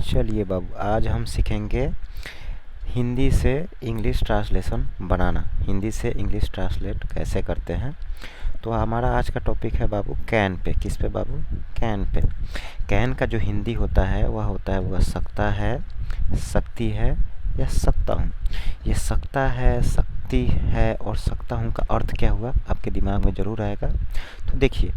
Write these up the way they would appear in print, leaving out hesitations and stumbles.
चलिए बाबू, आज हम सीखेंगे हिंदी से इंग्लिश ट्रांसलेशन बनाना। हिंदी से इंग्लिश ट्रांसलेट कैसे करते हैं। तो हमारा आज का टॉपिक है बाबू कैन पे। किस पे बाबू? Can pay. कैन का जो हिंदी होता है वह होता है वह सकता है, सकती है या सकता हूँ। ये सकता है, सकती है और सकता हूँ का अर्थ क्या हुआ आपके दिमाग में ज़रूर आएगा। तो देखिए,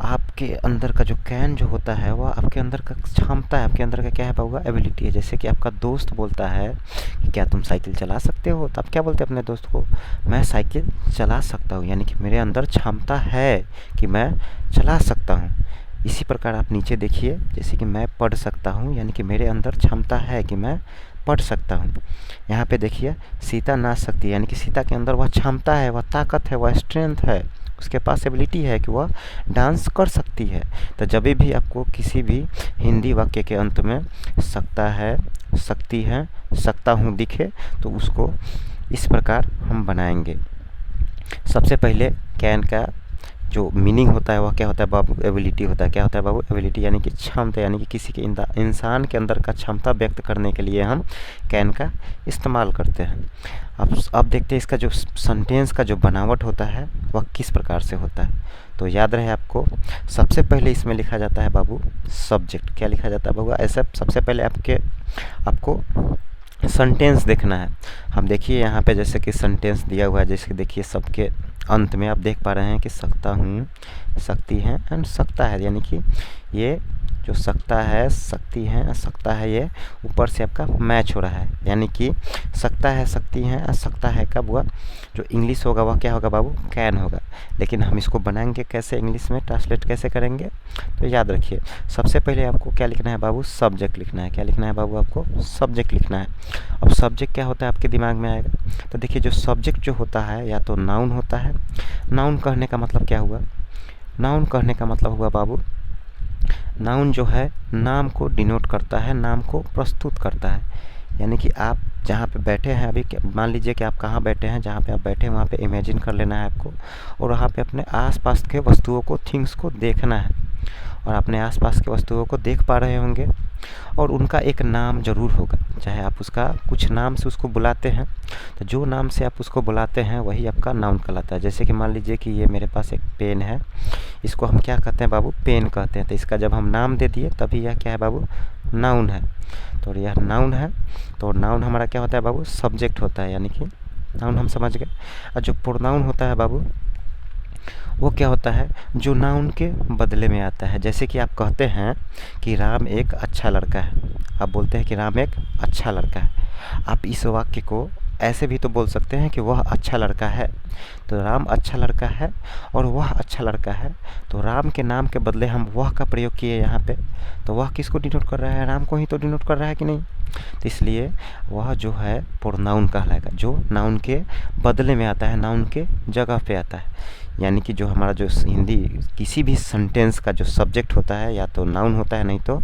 आपके अंदर का जो कैन जो होता है वह आपके अंदर का क्षमता है, आपके अंदर का क्या है बाबू? एबिलिटी है। जैसे कि आपका दोस्त बोलता है कि क्या तुम साइकिल चला सकते हो, तो आप क्या बोलते हैं अपने दोस्त को? मैं साइकिल चला सकता हूँ, यानी कि मेरे अंदर क्षमता है कि मैं चला सकता हूँ। इसी प्रकार आप नीचे देखिए, जैसे कि मैं पढ़ सकता हूँ, यानी कि मेरे अंदर क्षमता है कि मैं पढ़ सकता हूँ। यहाँ पे देखिए, सीता नाच सकती है, यानी कि सीता के अंदर वह क्षमता है, वह ताकत है, वह स्ट्रेंथ है, उसके पास एबिलिटी है कि वह डांस कर सकती है। तो जब भी आपको किसी भी हिंदी वाक्य के अंत में सकता है, सकती है, सकता हूँ दिखे तो उसको इस प्रकार हम बनाएंगे। सबसे पहले कैन का जो मीनिंग होता है वह क्या होता है बाबू? एबिलिटी होता है। क्या होता है बाबू? एबिलिटी, यानी कि क्षमता, यानी कि किसी के इंसान के अंदर का क्षमता व्यक्त करने के लिए हम कैन का इस्तेमाल करते हैं। अब देखते हैं इसका जो सेंटेंस का जो बनावट होता है वह किस प्रकार से होता है। तो याद रहे आपको, सबसे पहले इसमें लिखा जाता है बाबू सब्जेक्ट। क्या लिखा जाता है बाबू? ऐसा सबसे पहले आपको सेंटेंस देखना है। हम देखिए यहाँ पे जैसे कि सेंटेंस दिया हुआ है, जैसे देखिए सबके अंत में आप देख पा रहे हैं कि सकता हूँ, सकती है एंड सकता है, यानी कि ये जो सकता है, सकती है, सकता है, ये ऊपर से आपका मैच हो रहा है, यानी कि सकता है, सकती है, सकता है का वह जो इंग्लिश होगा वह क्या होगा बाबू? कैन होगा। लेकिन हम इसको बनाएंगे कैसे, इंग्लिश में ट्रांसलेट कैसे करेंगे? तो याद रखिए, सबसे पहले आपको क्या लिखना है बाबू? सब्जेक्ट लिखना है। क्या लिखना है बाबू? आपको सब्जेक्ट लिखना है। अब सब्जेक्ट क्या होता है आपके दिमाग में आएगा। तो देखिए, जो सब्जेक्ट जो होता है या तो नाउन होता है। नाउन कहने का मतलब क्या हुआ? नाउन कहने का मतलब हुआ बाबू, नाउन जो है नाम को डिनोट करता है, नाम को प्रस्तुत करता है। यानी कि आप जहाँ पे बैठे हैं अभी, मान लीजिए कि आप कहाँ बैठे हैं, जहाँ पे आप बैठे हैं वहाँ पे इमेजिन कर लेना है आपको, और वहाँ पे अपने आसपास के वस्तुओं को, थिंग्स को देखना है, और अपने आसपास के वस्तुओं को देख पा रहे होंगे और उनका एक नाम ज़रूर होगा। चाहे आप उसका कुछ नाम से उसको बुलाते हैं, तो जो नाम से आप उसको बुलाते हैं वही आपका नाउन कहलाता है। जैसे कि मान लीजिए कि ये मेरे पास एक पेन है, इसको हम क्या कहते हैं बाबू? पेन कहते हैं। तो इसका जब हम नाम दे दिए तभी यह क्या है बाबू? नाउन है। तो यह नाउन है, तो नाउन हमारा क्या होता है बाबू? सब्जेक्ट होता है, यानी कि नाउन हम समझ गए। और जो प्रोनाउन होता है बाबू, वो क्या होता है? जो नाउन के बदले में आता है। जैसे कि आप कहते हैं कि राम एक अच्छा लड़का है, आप बोलते हैं कि राम एक अच्छा लड़का है। आप इस वाक्य को ऐसे भी तो बोल सकते हैं कि वह अच्छा लड़का है। तो राम अच्छा लड़का है और वह अच्छा लड़का है, तो राम के नाम के बदले हम वह का प्रयोग किए यहाँ पे, तो वह किसको डिनोट कर रहा है? राम को ही तो डिनोट कर रहा है कि नहीं? तो इसलिए वह जो है प्रोनाउन कहलाएगा, जो नाउन के बदले में आता है, नाउन के जगह पे आता है। यानी कि जो हमारा जो हिंदी किसी भी सेंटेंस का जो सब्जेक्ट होता है या तो नाउन होता है, नहीं तो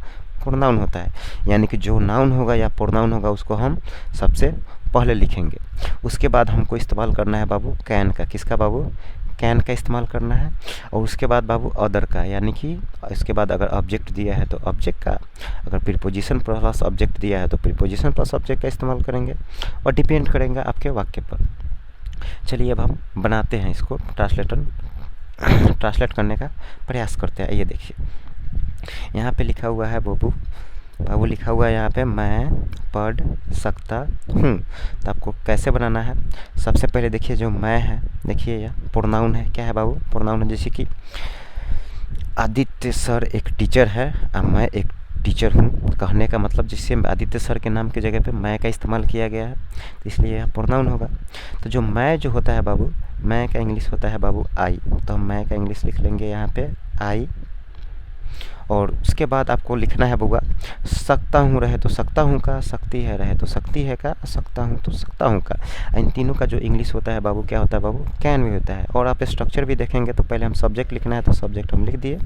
प्रोनाउन होता है। यानी कि जो नाउन होगा या प्रोनाउन होगा उसको हम सबसे पहले लिखेंगे। उसके बाद हमको इस्तेमाल करना है बाबू कैन का। किसका बाबू? कैन का इस्तेमाल करना है। और उसके बाद बाबू अदर का, यानी कि इसके बाद अगर ऑब्जेक्ट दिया है तो ऑब्जेक्ट का, अगर प्रीपोजिशन प्लस ऑब्जेक्ट दिया है तो प्रीपोजिशन प्लस ऑब्जेक्ट का इस्तेमाल करेंगे, और डिपेंड करेंगे आपके वाक्य पर। चलिए अब हम बनाते हैं इसको, ट्रांसलेट करने का प्रयास करते हैं। ये देखिए, यहाँ पे लिखा हुआ है बाबू लिखा हुआ है यहाँ पे, मैं पढ़ सकता हूँ। तो आपको कैसे बनाना है? सबसे पहले देखिए, जो मैं है, देखिए यह प्रोनाउन है। क्या है बाबू? प्रोनाउन है। जैसे कि आदित्य सर एक टीचर है और मैं एक टीचर हूँ, कहने का मतलब जिससे आदित्य सर के नाम की जगह पे मैं का इस्तेमाल किया गया है, तो इसलिए यह प्रोनाउन होगा। तो जो मैं जो होता है बाबू, मैं का इंग्लिश होता है बाबू आई। तो हम मैं का इंग्लिश लिख लेंगे यहाँ पे आई। और उसके बाद आपको लिखना है बुआ, सकता हूँ रहे तो सकता हूँ का, सकती है रहे तो सकती है का, सकता हूँ तो सकता हूँ का। इन तीनों का जो इंग्लिश होता है बाबू क्या होता है बाबू? कैन भी होता है। और आप स्ट्रक्चर भी देखेंगे तो पहले हम सब्जेक्ट लिखना है, तो सब्जेक्ट हम लिख दिए।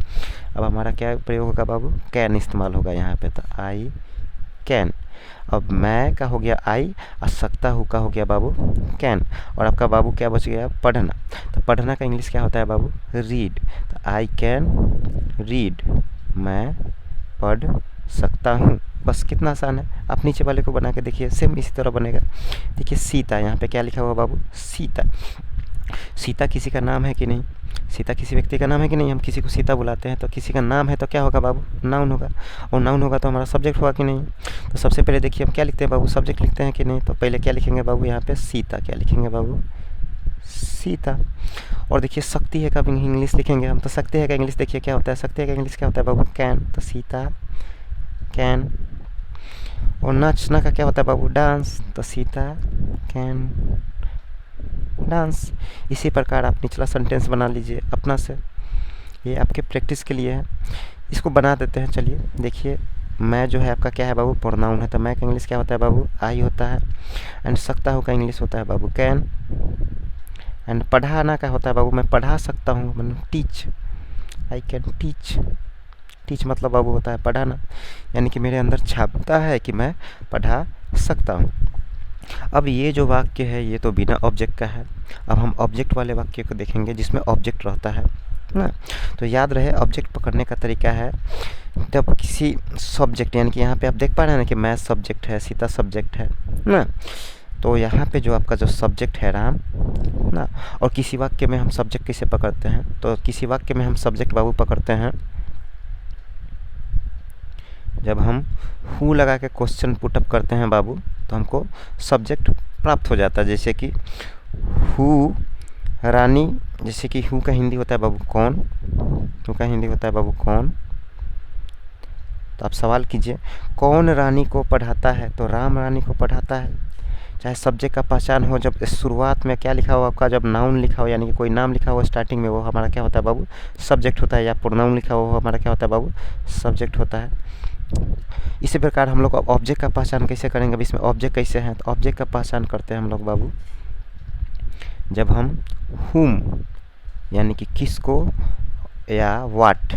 अब हमारा क्या प्रयोग होगा बाबू? कैन इस्तेमाल होगा यहाँ पे। तो आई कैन। अब मैं का हो गया आई, और सकता हूँ का हो गया बाबू कैन। और आपका बाबू क्या बच गया? पढ़ना। तो पढ़ना का इंग्लिश क्या होता है बाबू? रीड। तो आई कैन रीड, मैं पढ़ सकता हूँ। बस कितना आसान है। आप नीचे वाले को बना के देखिए, सेम इसी तरह बनेगा। देखिए सीता, यहाँ पे क्या लिखा हुआ बाबू, सीता। सीता किसी का नाम है कि नहीं, सीता किसी व्यक्ति का नाम है कि नहीं, हम किसी को सीता बुलाते हैं तो किसी का नाम है तो क्या होगा बाबू, नाउन होगा, और नाउन होगा तो हमारा सब्जेक्ट होगा कि नहीं। तो सबसे पहले देखिए हम क्या लिखते हैं बाबू, सब्जेक्ट लिखते हैं कि नहीं, तो पहले क्या लिखेंगे बाबू, यहाँ पे सीता, क्या लिखेंगे बाबू, सीता। और देखिए शक्ति है का इंग्लिश लिखेंगे हम, तो शक्ति है का इंग्लिश देखिए क्या होता है, शक्ति है का इंग्लिश क्या होता है बाबू, कैन, तो सीता कैन। और नाचना का क्या होता है बाबू, डांस, तो सीता कैन डांस। इसी प्रकार आप निचला सेंटेंस बना लीजिए अपना से, ये आपके प्रैक्टिस के लिए है। इसको बना देते हैं, चलिए देखिए। मैं जो है आपका क्या है बाबू, प्रोनाउन है, तो मैं का इंग्लिश क्या होता है बाबू, आई होता है। एंड सकता हूँ का इंग्लिश होता है बाबू, कैन। एंड पढ़ाना का होता है बाबू, मैं पढ़ा सकता हूँ, मतलब teach, I can teach. Teach मतलब बाबू होता है पढ़ाना, यानी कि मेरे अंदर क्षमता है कि मैं पढ़ा सकता हूँ। अब ये जो वाक्य है ये तो बिना ऑब्जेक्ट का है। अब हम ऑब्जेक्ट वाले वाक्य को देखेंगे जिसमें ऑब्जेक्ट रहता है ना। तो याद रहे ऑब्जेक्ट पकड़ने का तरीका है, जब किसी सब्जेक्ट, यानी कि यहाँ पे आप देख पा रहे हैं ना कि मैं सब्जेक्ट है, सीता सब्जेक्ट है ना। तो यहाँ पे जो आपका जो सब्जेक्ट है राम ना, और किसी वाक्य में हम सब्जेक्ट कैसे पकड़ते हैं, तो किसी वाक्य में हम सब्जेक्ट बाबू पकड़ते हैं जब हम हु लगा के क्वेश्चन पुटअप करते हैं बाबू, तो हमको सब्जेक्ट प्राप्त हो जाता है। जैसे कि हु रानी, जैसे कि हु का हिंदी होता है बाबू कौन, हु का हिंदी होता है बाबू कौन। तो आप सवाल कीजिए, कौन रानी को पढ़ाता है, तो राम रानी को पढ़ाता है। चाहे सब्जेक्ट का पहचान हो, जब शुरुआत में क्या लिखा हो आपका, जब नाउन लिखा हो, यानी कि कोई नाम लिखा हो स्टार्टिंग में, वो हमारा क्या होता है बाबू, सब्जेक्ट होता है। या प्रोनाउन लिखा हो, वो हमारा क्या होता है बाबू, सब्जेक्ट होता है। इसी प्रकार हम लोग ऑब्जेक्ट का पहचान कैसे करेंगे, अब इसमें ऑब्जेक्ट कैसे हैं, तो ऑब्जेक्ट का पहचान करते हैं हम लोग बाबू जब हम हुम, यानी कि किसको, या वाट,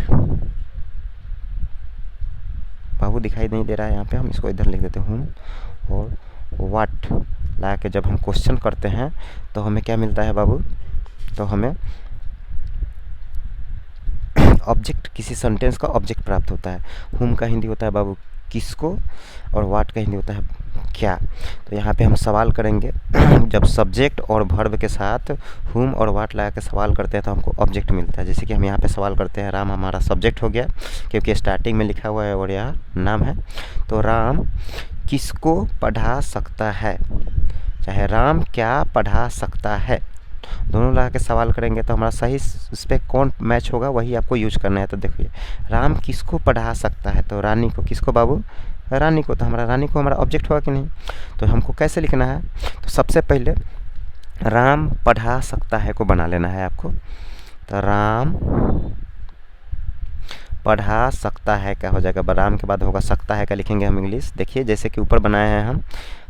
बाबू दिखाई नहीं दे रहा है यहाँ पे, हम इसको इधर लिख देते हैं हुम और वाट ला के जब हम क्वेश्चन करते हैं तो हमें क्या मिलता है बाबू, तो हमें ऑब्जेक्ट, किसी सेंटेंस का ऑब्जेक्ट प्राप्त होता है। हुम का हिंदी होता है बाबू किसको, और वाट का हिंदी होता है क्या। तो यहाँ पे हम सवाल करेंगे जब सब्जेक्ट और वर्ब के साथ हुम और वाट लगा के सवाल करते हैं तो हमको ऑब्जेक्ट मिलता है। जैसे कि हम यहाँ पे सवाल करते हैं, राम हमारा सब्जेक्ट हो गया क्योंकि स्टार्टिंग में लिखा हुआ है और यहाँ नाम है। तो राम किसको पढ़ा सकता है, चाहे राम क्या पढ़ा सकता है, दोनों लगा के सवाल करेंगे तो हमारा सही उस पर कौन मैच होगा वही आपको यूज करना है। तो देखिए राम किसको पढ़ा सकता है, तो रानी को, किसको बाबू, रानी को। तो हमारा रानी को हमारा ऑब्जेक्ट होगा कि नहीं। तो हमको कैसे लिखना है, तो सबसे पहले राम पढ़ा सकता है को बना लेना है आपको। तो राम पढ़ा सकता है क्या हो जाएगा, राम के बाद होगा सकता है का लिखेंगे हम इंग्लिश। देखिए जैसे कि ऊपर बनाए हैं हम,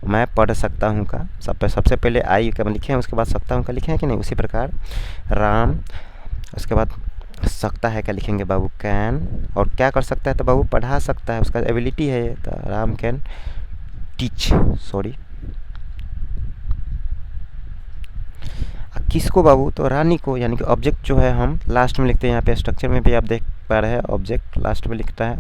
मैं पढ़ सकता हूँ का सबसे पहले आई का लिखे हैं, उसके बाद सकता हूँ का लिखे हैं कि नहीं। उसी प्रकार राम, उसके बाद सकता है का लिखेंगे बाबू कैन, और क्या कर सकता है तो बाबू पढ़ा सकता है, उसका एबिलिटी है ये। तो राम कैन टीच, सॉरी किसको बाबू, तो रानी को, यानी कि ऑब्जेक्ट जो है हम लास्ट में लिखते हैं। यहाँ पे स्ट्रक्चर में भी आप देख पा रहे हैं ऑब्जेक्ट लास्ट में लिखता है।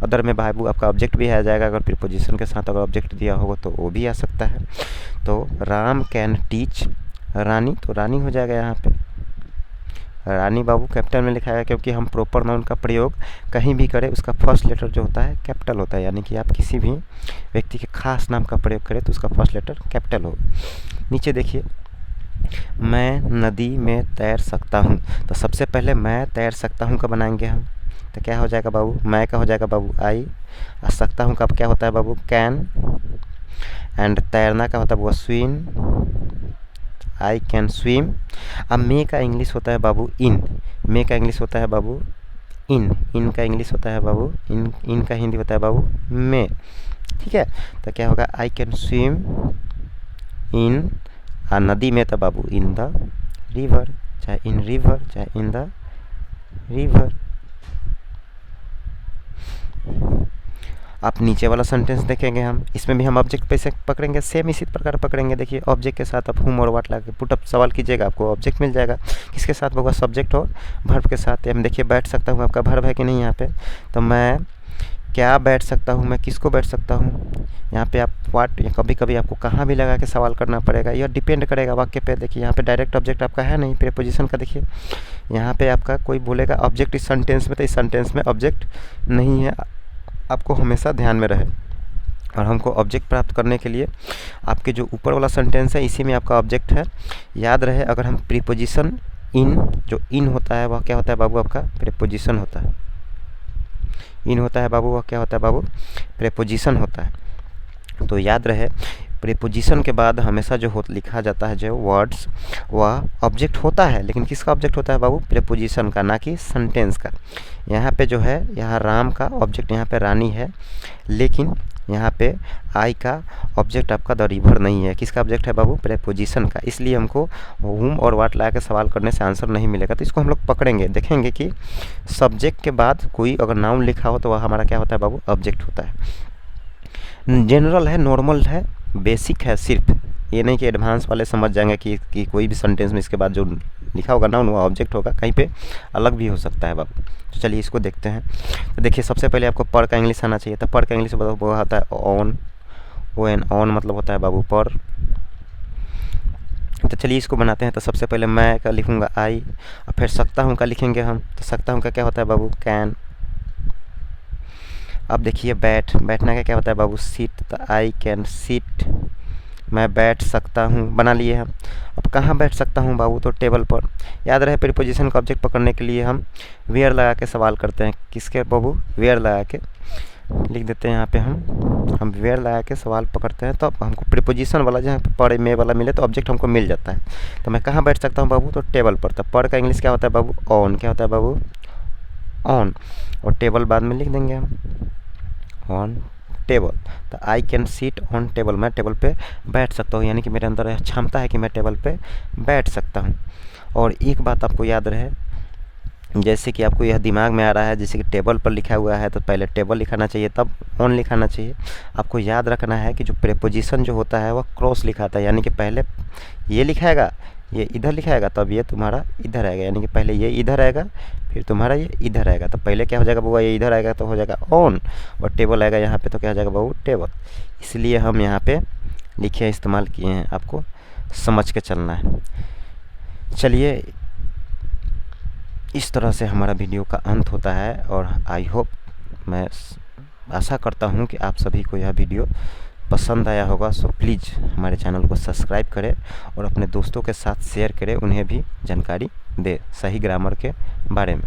अदर में बाबू आपका ऑब्जेक्ट भी आ जाएगा, अगर प्रीपोजिशन के साथ अगर ऑब्जेक्ट दिया होगा तो वो भी आ सकता है। तो राम कैन टीच रानी, तो रानी हो जाएगा यहाँ पे। रानी बाबू कैपिटल में लिखा है क्योंकि हम प्रॉपर नाउन का प्रयोग कहीं भी करें उसका फर्स्ट लेटर जो होता है कैपिटल होता है। यानी कि आप किसी भी व्यक्ति के खास नाम का प्रयोग करें तो उसका फर्स्ट लेटर कैपिटल होगा। नीचे देखिए, मैं नदी में तैर सकता हूँ, तो सबसे पहले मैं तैर सकता हूँ का बनाएंगे हम। तो क्या हो जाएगा बाबू, मैं का हो जाएगा बाबू आई, और सकता हूँ का क्या होता है बाबू कैन, एंड तैरना का होता है बाबू स्विम, आई कैन स्विम। अब मे का इंग्लिश होता है बाबू इन, मे का इंग्लिश होता है बाबू इन का इंग्लिश होता है बाबू इन का हिंदी होता है बाबू मे, ठीक है। तो क्या होगा, आई कैन स्विम इन, और नदी में तो बाबू इन द रिवर, चाहे इन रिवर चाहे इन द रिवर। आप नीचे वाला सेंटेंस देखेंगे हम, इसमें भी हम ऑब्जेक्ट पे से पकड़ेंगे, सेम इसी प्रकार पकड़ेंगे। देखिए ऑब्जेक्ट के साथ आप हुम और वाट लगा के पुट अप सवाल कीजिएगा, आपको ऑब्जेक्ट मिल जाएगा। किसके साथ होगा, सब्जेक्ट और वर्ब के साथ। हम देखिए बैठ सकता हूँ आपका वर्ब है कि नहीं यहाँ पे। तो मैं क्या बैठ सकता हूँ, मैं किसको बैठ सकता हूँ। यहाँ पे आप व्हाट या कभी कभी आपको कहाँ भी लगा के सवाल करना पड़ेगा, यह डिपेंड करेगा वाक्य पे। देखिए यहाँ पे डायरेक्ट ऑब्जेक्ट आपका है नहीं, प्रीपोजिशन का देखिए यहाँ पे आपका कोई बोलेगा ऑब्जेक्ट इस सेंटेंस में, तो इस सेंटेंस में ऑब्जेक्ट नहीं है, आपको हमेशा ध्यान में रहे। और हमको ऑब्जेक्ट प्राप्त करने के लिए आपके जो ऊपर वाला सेंटेंस है इसी में आपका ऑब्जेक्ट है। याद रहे, अगर हम प्रीपोजिशन इन, जो इन होता है वह क्या होता है बाबू, आपका प्रीपोजिशन होता है। इन होता है बाबू, वह क्या होता है बाबू, प्रीपोजिशन होता है। तो याद रहे, प्रीपोजिशन के बाद हमेशा जो लिखा जाता है जो वर्ड्स, वह ऑब्जेक्ट होता है, लेकिन किसका ऑब्जेक्ट होता है बाबू, प्रीपोजिशन का, ना कि सेंटेंस का। यहाँ पे जो है, यहाँ राम का ऑब्जेक्ट यहाँ पे रानी है, लेकिन यहाँ पे आई का ऑब्जेक्ट आपका द रिवर नहीं है। किसका ऑब्जेक्ट है बाबू, प्रीपोजिशन का। इसलिए हमको हुम और व्हाट ला के सवाल करने से आंसर नहीं मिलेगा। तो इसको हम लोग पकड़ेंगे, देखेंगे कि सब्जेक्ट के बाद कोई अगर नाउन लिखा हो तो वह हमारा क्या होता है बाबू, ऑब्जेक्ट होता है। जनरल है, नॉर्मल है, बेसिक है, सिर्फ ये नहीं कि एडवांस वाले समझ जाएंगे कि कोई भी सेंटेंस में इसके बाद जो लिखा होगा नाउन वो ऑब्जेक्ट होगा, कहीं पे अलग भी हो सकता है बाबू। तो चलिए इसको देखते हैं। तो देखिए सबसे पहले आपको पर का इंग्लिश आना चाहिए। तो पर का इंग्लिश वो आता है ऑन, ओन, ऑन मतलब होता है बाबू पर। तो चलिए इसको बनाते हैं। तो सबसे पहले मैं का लिखूँगा आई, और फिर सकता हूँ का लिखेंगे हम। तो सकता हूँ का क्या होता है बाबू, कैन। अब देखिए बैठना का क्या होता है बाबू, सीट। तो आई कैन सीट, मैं बैठ सकता हूँ, बना लिए हम। अब कहाँ बैठ सकता हूँ बाबू, तो टेबल पर। याद रहे, प्रीपोजिशन का ऑब्जेक्ट पकड़ने के लिए हम वेयर लगा के सवाल करते हैं। किसके बाबू, वेयर लगा के लिख देते हैं यहाँ पे हम वेयर लगा के सवाल पकड़ते हैं। तो हमको प्रीपोजिशन वाला जहाँ पर में वाला मिले तो ऑब्जेक्ट हमको मिल जाता है। तो मैं कहाँ बैठ सकता हूँ बाबू, तो टेबल पर। तो पर का इंग्लिश क्या होता है बाबू, ऑन। क्या होता है बाबू, ऑन। और टेबल बाद में लिख देंगे हम, ऑन टेबल। तो I can seat on table, मैं टेबल पे बैठ सकता हूँ, यानी कि मेरे अंदर क्षमता है कि मैं टेबल पे बैठ सकता हूँ। और एक बात आपको याद रहे, जैसे कि आपको यह दिमाग में आ रहा है, जैसे कि टेबल पर लिखा हुआ है तो पहले टेबल लिखाना चाहिए तब ऑन लिखाना चाहिए। आपको याद रखना है कि जो प्रीपोजिशन जो होता है वह क्रॉस लिखाता है, यानी कि पहले ये लिखाएगा, ये इधर लिखाएगा, तब ये तुम्हारा इधर आएगा। यानी कि पहले ये इधर आएगा, फिर तुम्हारा ये इधर आएगा। तो पहले क्या हो जाएगा बाबू, ये इधर आएगा तो हो जाएगा ऑन, और टेबल आएगा यहाँ पे तो क्या हो जाएगा बाबू, टेबल। इसलिए हम यहाँ पे लिखे इस्तेमाल किए हैं, आपको समझ के चलना है। चलिए इस तरह से हमारा वीडियो का अंत होता है, और आई होप, मैं आशा करता हूँ कि आप सभी को यह वीडियो पसंद आया होगा। सो प्लीज़ हमारे चैनल को सब्सक्राइब करें और अपने दोस्तों के साथ शेयर करें, उन्हें भी जानकारी दें सही ग्रामर के बारे में।